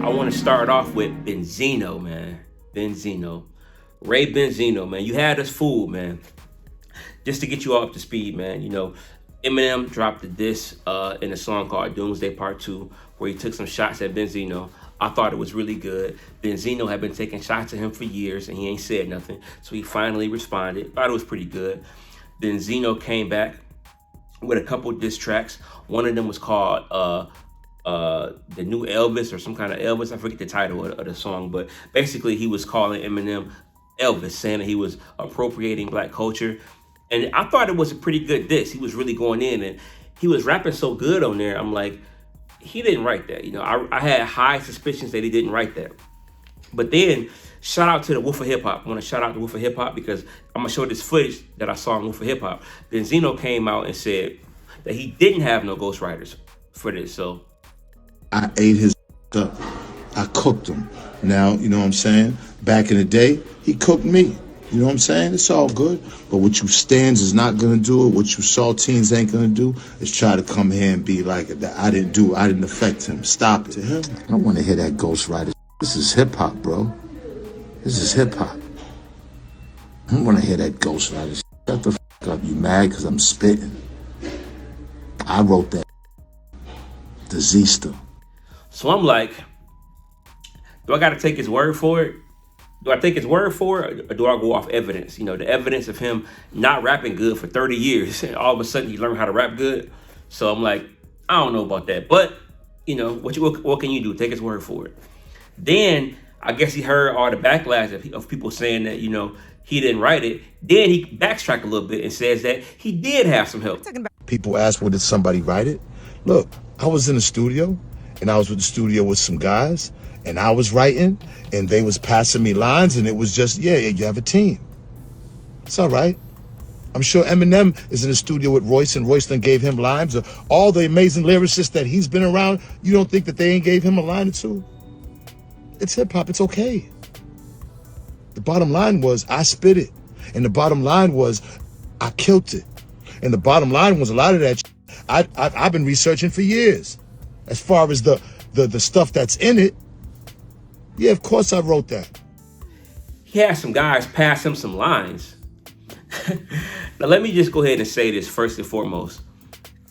I want to start off with Benzino, man. Benzino. Ray Benzino, man. You had us fooled, man. Just to get you all up to speed, man. You know, Eminem dropped a diss in a song called Doomsday Part 2, where he took some shots at Benzino. I thought it was really good. Benzino had been taking shots at him for years, and he ain't said nothing. So he finally responded. Thought it was pretty good. Benzino came back with a couple diss tracks. One of them was called The New Elvis or some kind of Elvis. I forget the title of the song, but basically he was calling Eminem Elvis, saying that he was appropriating black culture. And I thought it was a pretty good diss. He was really going in, and he was rapping so good on there. I'm like, he didn't write that. You know, I had high suspicions that he didn't write that. But then, shout out to the Wolf of Hip Hop. I want to shout out the Wolf of Hip Hop because I'm going to show this footage that I saw in Wolf of Hip Hop. Benzino came out and said that he didn't have no ghostwriters for this. So I ate his up. I cooked him. Now, you know what I'm saying? Back in the day, he cooked me. You know what I'm saying? It's all good. But what you stands is not going to do it. What you saltines ain't going to do is try to come here and be like, I didn't do it. I didn't affect him. Stop it. To him, I don't want to hear that ghostwriter. This is hip-hop, bro. This is hip-hop. I don't want to hear that ghostwriter. Shut the fuck up. You mad because I'm spitting? I wrote that. The Z-ster. So I'm like, do I got to take his word for it? Do I take his word for it, or do I go off evidence? You know, the evidence of him not rapping good for 30 years, and all of a sudden he learned how to rap good. So I'm like, I don't know about that. But, you know, what can you do? Take his word for it. Then I guess he heard all the backlash of people saying that, you know, he didn't write it. Then he backtracked a little bit and says that he did have some help. People ask, well, did somebody write it? Look, I was in the studio, and I was with the studio with some guys, and I was writing, and they was passing me lines, and it was just, yeah, you have a team. It's all right. I'm sure Eminem is in the studio with Royce, and Royce then gave him lines. Or all the amazing lyricists that he's been around, you don't think that they ain't gave him a line or two? It's hip-hop. It's okay. The bottom line was I spit it, and the bottom line was I killed it, and the bottom line was a lot of that I've been researching for years. As far as the stuff that's in it, yeah, of course I wrote that. He had some guys pass him some lines. Now, let me just go ahead and say this first and foremost.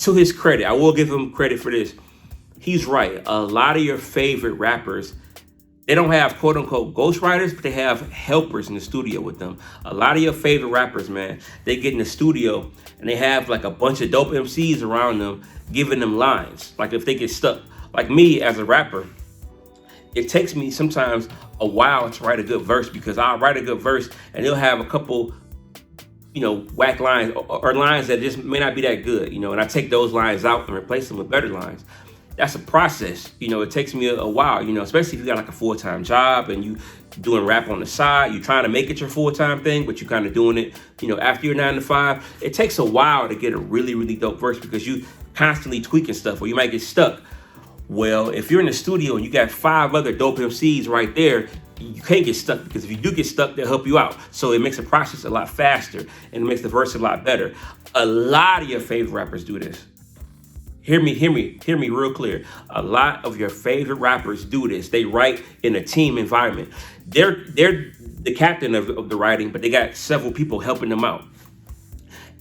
To his credit, I will give him credit for this. He's right. A lot of your favorite rappers, they don't have quote unquote ghostwriters, but they have helpers in the studio with them. A lot of your favorite rappers, man, they get in the studio and they have like a bunch of dope MCs around them giving them lines. Like if they get stuck, like me as a rapper, it takes me sometimes a while to write a good verse because I'll write a good verse and they'll have a couple, you know, whack lines or lines that just may not be that good, you know, and I take those lines out and replace them with better lines. That's a process. You know, it takes me a while, you know, especially if you got like a full-time job and you doing rap on the side, you're trying to make it your full-time thing, but you're kind of doing it, you know, after your 9 to 5. It takes a while to get a really, really dope verse because you constantly tweaking stuff or you might get stuck. Well, if you're in the studio and you got 5 other dope MCs right there, you can't get stuck because if you do get stuck, they'll help you out. So it makes the process a lot faster and it makes the verse a lot better. A lot of your favorite rappers do this. Hear me real clear. A lot of your favorite rappers do this. They write in a team environment. They're the captain of the writing, but they got several people helping them out.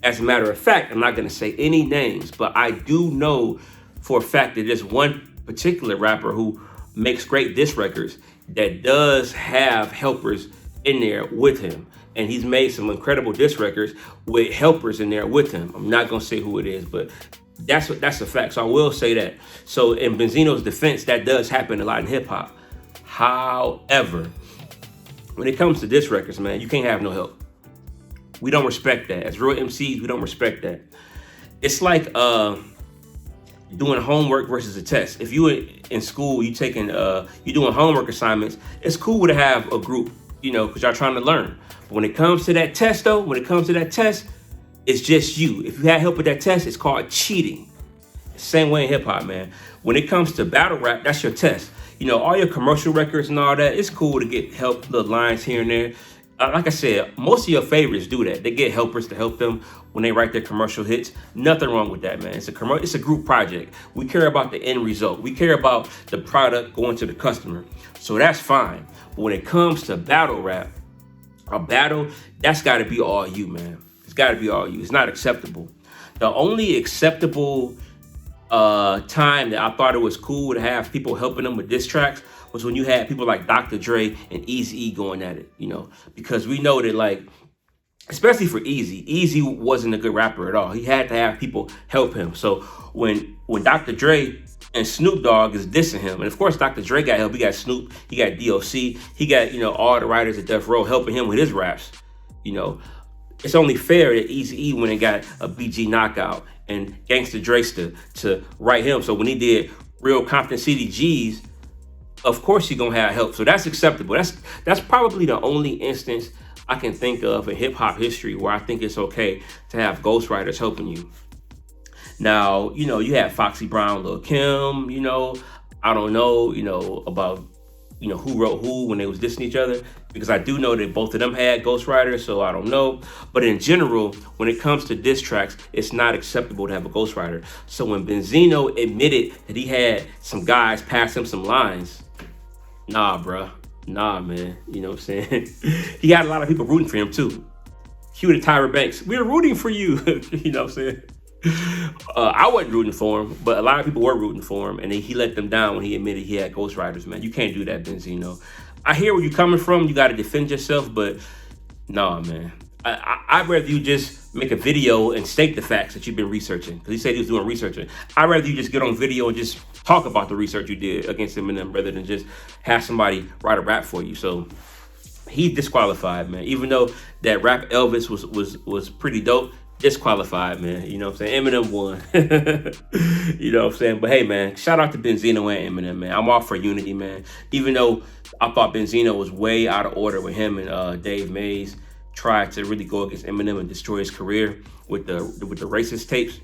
As a matter of fact, I'm not going to say any names, but I do know for a fact that there's one particular rapper who makes great diss records that does have helpers in there with him. And he's made some incredible diss records with helpers in there with him. I'm not going to say who it is, but that's a fact. So I will say that. So in Benzino's defense, that does happen a lot in hip hop. However, when it comes to diss records, man, you can't have no help. We don't respect that. As real MCs, we don't respect that. It's like doing homework versus a test. If you in school, you doing homework assignments, it's cool to have a group, you know, because y'all trying to learn. But when it comes to that test, though, it's just you. If you had help with that test, it's called cheating. Same way in hip hop, man. When it comes to battle rap, that's your test. You know, all your commercial records and all that, it's cool to get help, little lines here and there. like I said, most of your favorites do that. They get helpers to help them when they write their commercial hits. Nothing wrong with that, man. It's a group project. We care about the end result. We care about the product going to the customer. So that's fine. But when it comes to battle rap, a battle, that's got to be all you, man. It's got to be all you. It's not acceptable. The only acceptable time that I thought it was cool to have people helping them with diss tracks was when you had people like Dr. Dre and Eazy-E going at it, because we know that, like, especially for Eazy wasn't a good rapper at all. He had to have people help him. So when Dr. Dre and Snoop Dogg is dissing him, and of course Dr. Dre got help. He got Snoop, he got DOC, he got all the writers at Death Row helping him with his raps. It's only fair that Eazy-E when it got a BG knockout and Gangsta Drakester to write him. So when he did Real Compton CDGs, of course you're gonna have help. So that's acceptable. That's probably the only instance I can think of in hip hop history where I think it's okay to have ghostwriters helping you. Now, you had Foxy Brown, Lil' Kim, I don't know, about, who wrote who when they was dissing each other, because I do know that both of them had ghostwriters, so I don't know. But in general, when it comes to diss tracks, it's not acceptable to have a ghostwriter. So when Benzino admitted that he had some guys pass him some lines, nah, bruh. Nah, man. You know what I'm saying? He had a lot of people rooting for him, too. Cue to Tyra Banks. We're rooting for you. You know what I'm saying? I wasn't rooting for him, but a lot of people were rooting for him, and then he let them down when he admitted he had ghostwriters, man. You can't do that, Benzino. I hear where you're coming from. You got to defend yourself, but nah, man. I'd rather you just make a video and state the facts that you've been researching, because he said he was doing researching. I'd rather you just get on video and just talk about the research you did against Eminem rather than just have somebody write a rap for you. So he's disqualified, man. Even though that Rap Elvis was pretty dope, disqualified, man. You know what I'm saying? Eminem won. You know what I'm saying? But hey, man, shout out to Benzino and Eminem, man. I'm all for unity, man. Even though I thought Benzino was way out of order with him and Dave Mays tried to really go against Eminem and destroy his career with the racist tapes.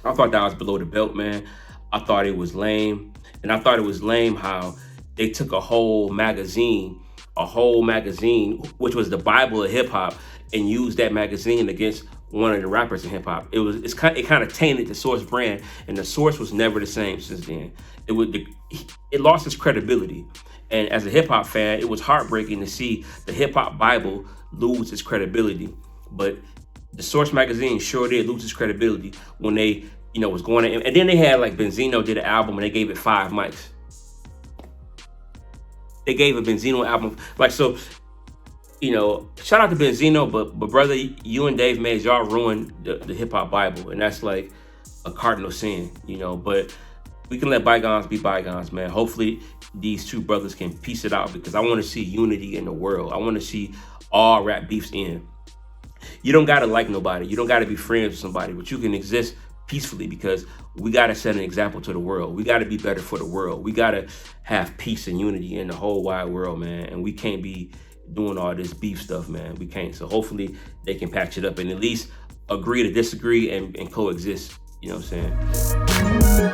I thought that was below the belt, man. I thought it was lame. And I thought it was lame how they took a whole magazine, which was the Bible of hip hop, and used that magazine against one of the rappers in hip hop. It kind of tainted the Source brand, and the Source was never the same since then. It lost its credibility. And as a hip hop fan, it was heartbreaking to see the hip hop Bible lose its credibility. But the Source magazine sure did lose its credibility when they, was going in. And then they had like Benzino did an album and they gave it 5 mics. They gave a Benzino album. Like, so, shout out to Benzino, but brother, you and Dave Mays, y'all ruined the hip hop Bible. And that's like a cardinal sin, but we can let bygones be bygones, man. Hopefully these two brothers can piece it out, because I want to see unity in the world. I want to see all rap beefs end. You don't got to like nobody. You don't got to be friends with somebody, but you can exist peacefully, because we got to set an example to the world. We got to be better for the world. We got to have peace and unity in the whole wide world, man. And we can't be doing all this beef stuff, man. We can't. So hopefully they can patch it up and at least agree to disagree and coexist. You know what I'm saying?